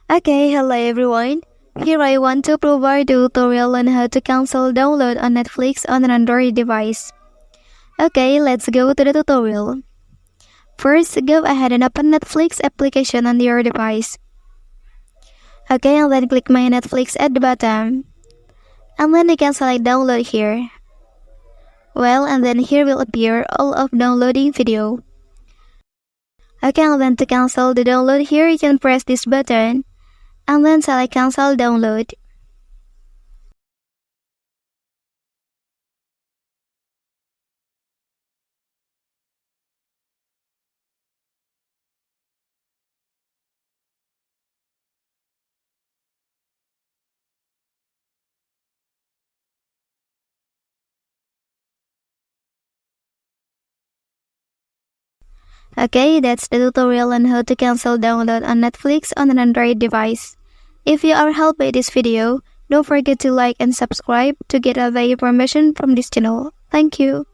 Okay, hello everyone. Here I want to provide a tutorial on how to cancel download on Netflix on an Android device. Okay, let's go to the tutorial. First, go ahead and open Netflix application on your device. Okay, and then click My Netflix at the bottom. And then you can select download here. Well, and then here will appear all of downloading video. Okay, and then to cancel the download here, you can press this button. And then select cancel download. Okay, that's the tutorial on how to cancel download on Netflix on an Android device. If you are helped by this video, don't forget to like and subscribe to get other information from this channel. Thank you.